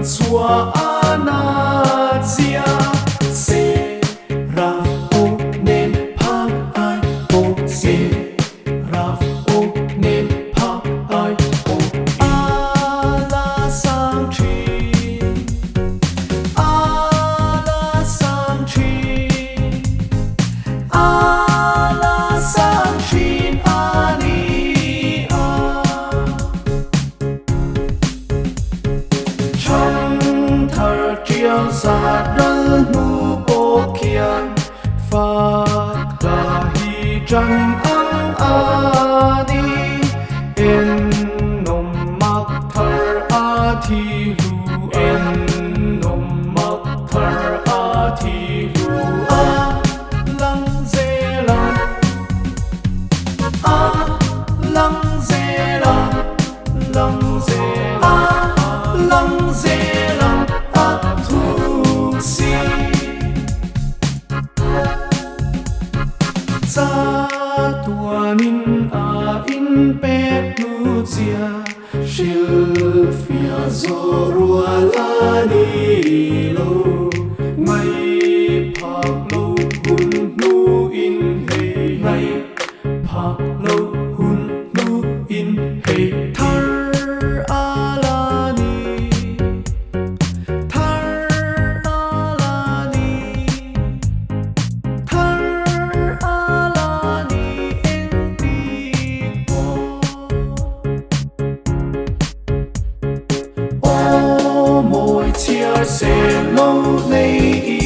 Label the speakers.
Speaker 1: chua anazia se rafo nen pak ai o se rafo nen pak ai o ala sang chi ala sang chi ala sang chi ani a trong thở chiều xa đơn nu bố kian phát ta hi chân ang ani en nom mak thở a thi lu en nom mak thở a thi lu a lăng dê lăng a lăng dê lăng lăng dê a lăng dê lăng a thu si sa tua nin a in pet nu chia shil fia zorua la ni lo ngay phak lo hun nu in hey ngay phak lo hun nu in hey thar alani thar alani thar alani en ti o môi chia se lâu nay